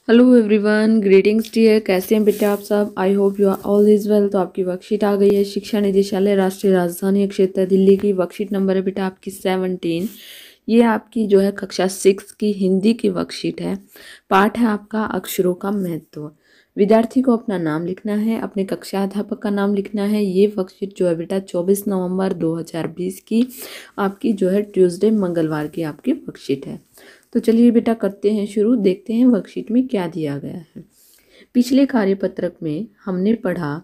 Hello everyone, greetings dear. कैसे हैं बेटा आप सब? I hope you are all is well. तो आपकी वर्कशीट आ गई है। शिक्षा निदेशालय राष्ट्रीय राजधानी क्षेत्र दिल्ली की वर्कशीट नंबर है बेटा आपकी 17। ये आपकी जो है कक्षा 6 की हिंदी की वर्कशीट है। पाठ है आपका अक्षरों का महत्व। विद्यार्थी को अपना नाम लिखना है, अपने कक्षा अध्यापक का नाम लिखना है। ये वर्कशीट जो है बेटा 24 नवंबर 2020 की आपकी जो है ट्यूसडे मंगलवार की आपकी वर्कशीट है। तो चलिए बेटा करते हैं शुरू। देखते हैं वर्कशीट में क्या दिया गया है। पिछले कार्यपत्रक में हमने पढ़ा,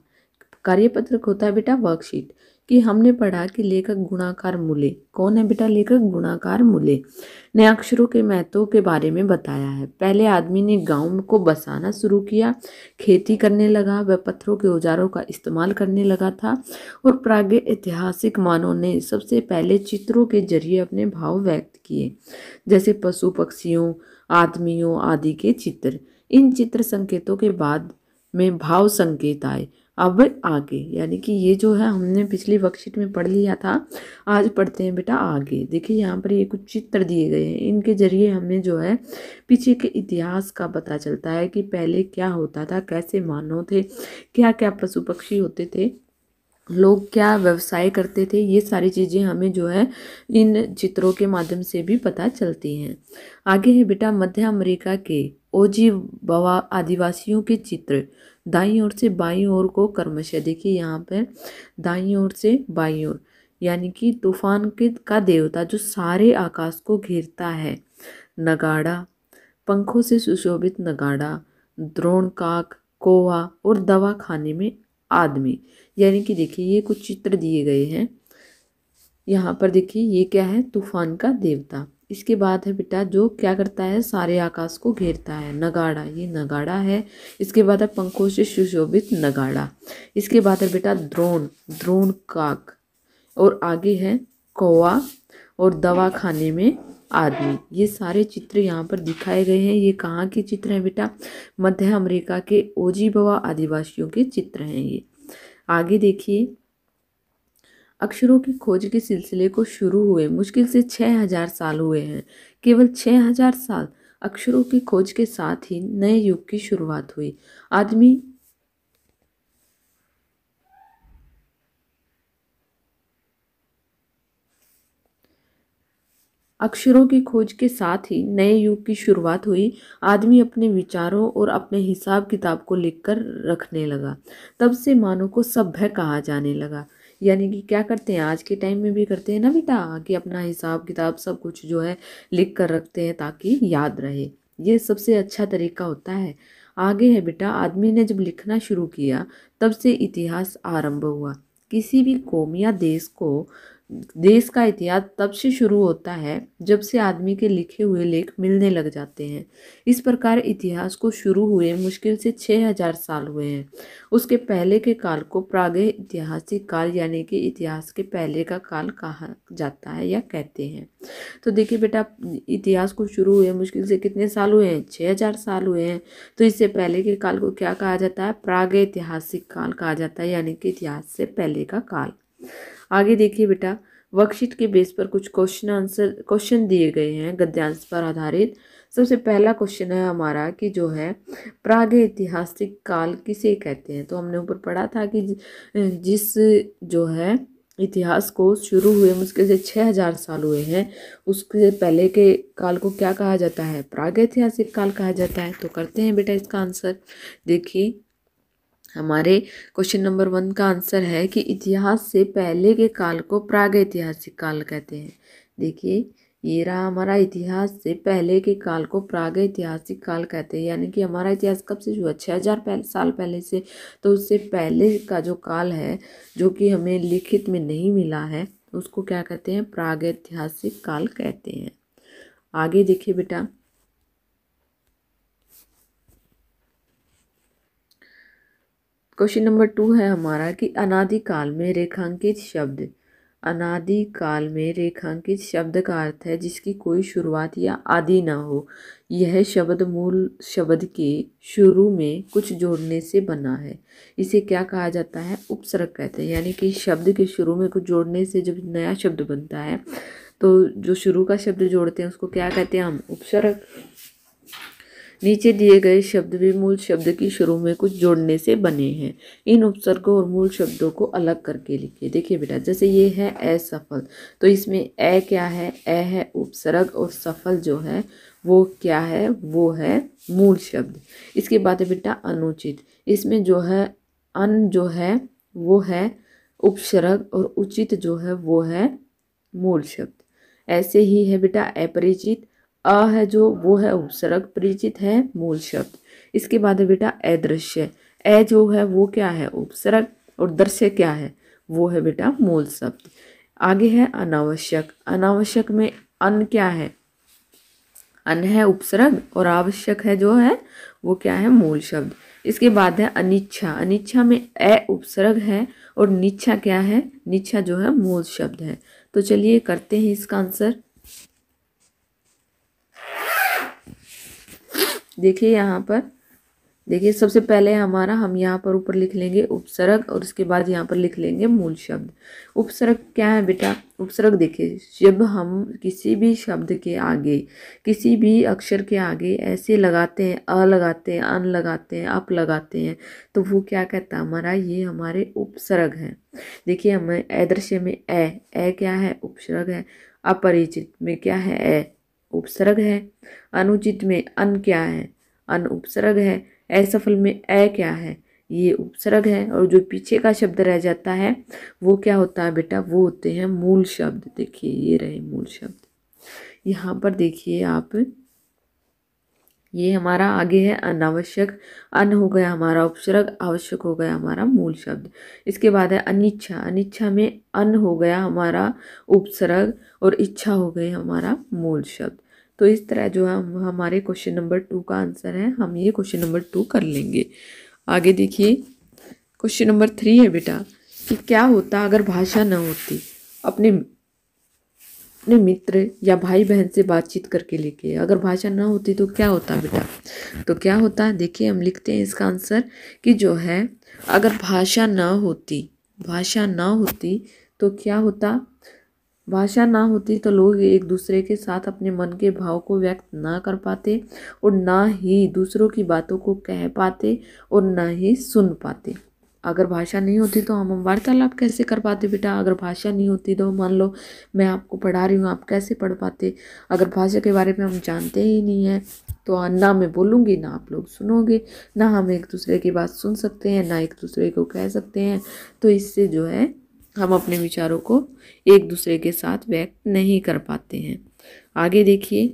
कार्यपत्रक होता है बेटा वर्कशीट, कि हमने पढ़ा कि लेखक गुणाकार मूल्य कौन है बेटा? लेखक गुणाकार मूल्य ने अक्षरों के महत्व के बारे में बताया है। पहले आदमी ने गांव को बसाना शुरू किया, खेती करने लगा, वह पत्थरों के औजारों का इस्तेमाल करने लगा था और प्रागैतिहासिक मानव ने सबसे पहले चित्रों के जरिए अपने भाव व्यक्त किए, जैसे पशु पक्षियों, आदमियों आदि के चित्र। इन चित्र संकेतों के बाद में भाव संकेत आए। अब आगे, यानी कि ये जो है हमने पिछली वर्कशीट में पढ़ लिया था, आज पढ़ते हैं बेटा आगे। देखिए यहाँ पर ये कुछ चित्र दिए गए हैं, इनके जरिए हमें जो है पीछे के इतिहास का पता चलता है कि पहले क्या होता था, कैसे मानव थे, क्या क्या पशु पक्षी होते थे, लोग क्या व्यवसाय करते थे। ये सारी चीज़ें हमें जो है इन चित्रों के माध्यम से भी पता चलती हैं। आगे है बेटा मध्य अमेरिका के ओजी बवा आदिवासियों के चित्र। दाईं ओर से बाईं ओर को क्रमशः देखिए यहाँ पर दाईं ओर से बाईं ओर, यानी कि तूफान के का देवता जो सारे आकाश को घेरता है। नगाड़ा, पंखों से सुशोभित नगाड़ा, द्रोण काक, कौवा और दवा खाने में आदमी। यानी कि देखिए ये कुछ चित्र दिए गए हैं। यहाँ पर देखिए ये क्या है? तूफान का देवता। इसके बाद है बेटा जो क्या करता है, सारे आकाश को घेरता है, नगाड़ा। ये नगाड़ा है। इसके बाद है पंखों से सुशोभित नगाड़ा। इसके बाद है बेटा द्रोण, द्रोण काक। और आगे है कौवा और दवा खाने में आदमी। ये सारे चित्र यहाँ पर दिखाए गए हैं। ये कहाँ के चित्र हैं बेटा? मध्य अमेरिका के ओजीबवा आदिवासियों के चित्र हैं ये। आगे देखिए, अक्षरों की खोज के सिलसिले को शुरू हुए मुश्किल से 6000 साल हुए हैं। केवल 6000 साल अक्षरों की खोज के साथ ही नए युग की शुरुआत हुई। आदमी अक्षरों की खोज के साथ ही नए युग की शुरुआत हुई। आदमी अपने विचारों और अपने हिसाब किताब को लिखकर रखने लगा। तब से मानव को सभ्य कहा जाने लगा। यानी कि क्या करते हैं, आज के टाइम में भी करते हैं ना बेटा, कि अपना हिसाब किताब सब कुछ जो है लिख कर रखते हैं ताकि याद रहे। ये सबसे अच्छा तरीका होता है। आगे है बेटा, आदमी ने जब लिखना शुरू किया तब से इतिहास आरंभ हुआ। किसी भी कौम या देश का इतिहास तब से शुरू होता है जब से आदमी के लिखे हुए लेख मिलने लग जाते हैं। इस प्रकार इतिहास को शुरू हुए मुश्किल से 6000 साल हुए हैं। उसके पहले के काल को प्रागैतिहासिक काल यानी कि इतिहास के पहले का काल कहा जाता है या कहते हैं। तो देखिए बेटा, इतिहास को शुरू हुए मुश्किल से कितने साल हुए हैं? 6000 साल हुए हैं। तो इससे पहले के काल को क्या कहा जाता है? प्रागैतिहासिक काल कहा जाता है, यानी कि इतिहास से पहले का काल। आगे देखिए बेटा, वर्कशीट के बेस पर कुछ क्वेश्चन दिए गए हैं गद्यांश पर आधारित। सबसे पहला क्वेश्चन है हमारा कि जो है प्रागैतिहासिक काल किसे कहते हैं? तो हमने ऊपर पढ़ा था कि जिस जो है इतिहास को शुरू हुए मुश्किल से 6000 साल हुए हैं, उसके पहले के काल को क्या कहा जाता है? प्रागैतिहासिक काल कहा जाता है। तो करते हैं बेटा इसका आंसर। देखिए हमारे क्वेश्चन नंबर 1 का आंसर है कि इतिहास से पहले के काल को प्रागैतिहासिक काल कहते हैं। देखिए ये रहा हमारा, इतिहास से पहले के काल को प्रागैतिहासिक काल कहते हैं। यानी कि हमारा इतिहास कब से हुआ? 6000 साल पहले से। तो उससे पहले का जो काल है, जो कि हमें लिखित में नहीं मिला है, उसको क्या कहते हैं? प्रागैतिहासिक काल कहते हैं। आगे देखिए बेटा, क्वेश्चन नंबर 2 है हमारा कि अनादिकाल में रेखांकित शब्द। अनादिकाल में रेखांकित शब्द का अर्थ है जिसकी कोई शुरुआत या आदि ना हो। यह शब्द मूल शब्द के शुरू में कुछ जोड़ने से बना है। इसे क्या कहा जाता है? उपसर्ग कहते हैं। यानी कि शब्द के शुरू में कुछ जोड़ने से जब नया शब्द बनता है, तो जो शुरू का शब्द जोड़ते हैं उसको क्या कहते हैं हम? उपसर्ग। नीचे दिए गए शब्द भी मूल शब्द की शुरू में कुछ जोड़ने से बने हैं। इन उपसर्गों और मूल शब्दों को अलग करके लिखिए। देखिए बेटा, जैसे ये है असफल, तो इसमें ए क्या है, ए है उपसर्ग और सफल जो है वो क्या है, वो है मूल शब्द। इसके बाद है बेटा अनुचित, इसमें जो है अन जो है वो है उपसर्ग और उचित जो है वो है मूल शब्द। ऐसे ही है बेटा अपरिचित, अ है जो वो है उपसर्ग, परिचित है मूल शब्द। इसके बाद है बेटा अदृश्य, ए जो है वो क्या है उपसर्ग और दृश्य क्या है वो है बेटा मूल शब्द। आगे है अनावश्यक, अनावश्यक में अन क्या है, अन है उपसर्ग और आवश्यक है जो है वो क्या है मूल शब्द। इसके बाद है अनिच्छा, अनिच्छा में ए उपसर्ग है और निच्छा क्या है, निच्छा जो है मूल शब्द है। तो चलिए करते हैं इसका आंसर। देखिए यहाँ पर, देखिए सबसे पहले हमारा हम यहाँ पर ऊपर लिख लेंगे उपसर्ग और उसके बाद यहाँ पर लिख लेंगे मूल शब्द। उपसर्ग क्या है बेटा, उपसर्ग देखिए जब हम किसी भी शब्द के आगे, किसी भी अक्षर के आगे ऐसे लगाते हैं, अ लगाते हैं, अन लगाते हैं, अप लगाते हैं, तो वो क्या कहता है हमारा, ये हमारे उपसर्ग हैं। देखिए हमें अदृश्य में ए क्या है उपसर्ग है, अपरिचित में क्या है ए उपसर्ग है, अनुचित में अन क्या है, अन उपसर्ग है, असफल में ए क्या है, ये उपसर्ग है, और जो पीछे का शब्द रह जाता है वो क्या होता है बेटा, वो होते हैं मूल शब्द। देखिए ये रहे मूल शब्द। यहाँ पर देखिए आप, ये हमारा आगे है अनावश्यक, अन हो गया हमारा उपसर्ग, आवश्यक हो गया हमारा मूल शब्द। इसके बाद है अनिच्छा, अनिच्छा में अन हो गया हमारा उपसर्ग और इच्छा हो गई हमारा मूल शब्द। तो इस तरह जो है हमारे क्वेश्चन नंबर 2 का आंसर है, हम ये क्वेश्चन नंबर 2 कर लेंगे। आगे देखिए क्वेश्चन नंबर 3 है बेटा कि क्या होता अगर भाषा न होती। अपने मित्र या भाई बहन से बातचीत करके लिखिए। अगर भाषा ना होती तो क्या होता बेटा, तो क्या होता, देखिए हम लिखते हैं इसका आंसर कि जो है अगर भाषा ना होती, भाषा ना होती तो क्या होता, भाषा ना होती तो लोग एक दूसरे के साथ अपने मन के भाव को व्यक्त ना कर पाते और ना ही दूसरों की बातों को कह पाते और ना ही सुन पाते। अगर भाषा नहीं होती तो हम वार्तालाप कैसे कर पाते बेटा, अगर भाषा नहीं होती तो मान लो मैं आपको पढ़ा रही हूँ, आप कैसे पढ़ पाते। अगर भाषा के बारे में हम जानते ही नहीं हैं तो ना मैं बोलूँगी ना आप लोग सुनोगे, ना हम एक दूसरे की बात सुन सकते हैं ना एक दूसरे को कह सकते हैं। तो इससे जो है हम अपने विचारों को एक दूसरे के साथ व्यक्त नहीं कर पाते हैं। आगे देखिए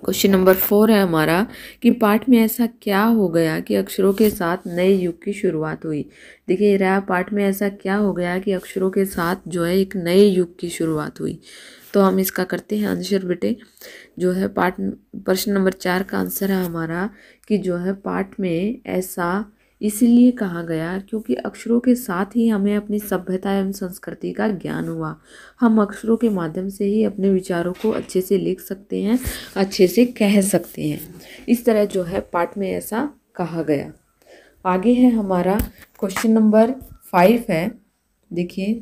क्वेश्चन नंबर 4 है हमारा कि पाठ में ऐसा क्या हो गया कि अक्षरों के साथ नए युग की शुरुआत हुई। देखिए रहा पाठ में ऐसा क्या हो गया कि अक्षरों के साथ जो है एक नए युग की शुरुआत हुई। तो हम इसका करते हैं आंसर बेटे। जो है पाठ प्रश्न नंबर 4 का आंसर है हमारा कि जो है पाठ में ऐसा इसलिए कहा गया क्योंकि अक्षरों के साथ ही हमें अपनी सभ्यता एवं संस्कृति का ज्ञान हुआ। हम अक्षरों के माध्यम से ही अपने विचारों को अच्छे से लिख सकते हैं, अच्छे से कह सकते हैं। इस तरह जो है पाठ में ऐसा कहा गया। आगे है हमारा क्वेश्चन नंबर 5 है। देखिए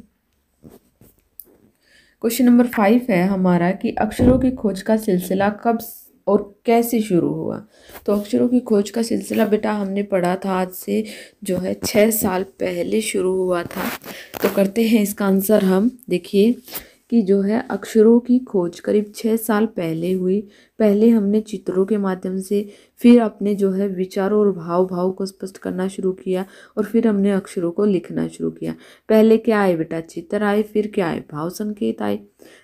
क्वेश्चन नंबर 5 है हमारा कि अक्षरों की खोज का सिलसिला कब और कैसे शुरू हुआ। तो अक्षरों की खोज का सिलसिला बेटा हमने पढ़ा था आज से जो है 6 साल पहले शुरू हुआ था। तो करते हैं इसका आंसर हम। देखिए कि जो है अक्षरों की खोज करीब 6 साल पहले हुई। पहले हमने चित्रों के माध्यम से, फिर अपने जो है विचारों और भाव को स्पष्ट करना शुरू किया और फिर हमने अक्षरों को लिखना शुरू किया। पहले क्या आए बेटा, चित्र आए, फिर क्या आए, भाव संकेत आए।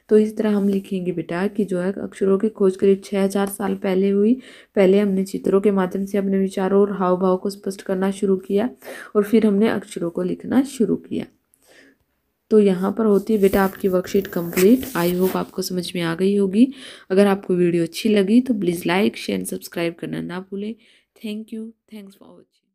तो इस तरह हम लिखेंगे बेटा कि जो है अक्षरों की खोज करीब 6,000 साल पहले हुई। पहले हमने चित्रों के माध्यम से अपने विचारों और हाव भाव को स्पष्ट करना शुरू किया और फिर हमने अक्षरों को लिखना शुरू किया। तो यहाँ पर होती है बेटा आपकी वर्कशीट कंप्लीट। आई होप आपको समझ में आ गई होगी। अगर आपको वीडियो अच्छी लगी तो प्लीज़ लाइक शेयर सब्सक्राइब करना ना भूलें। Thank you, thanks for watching.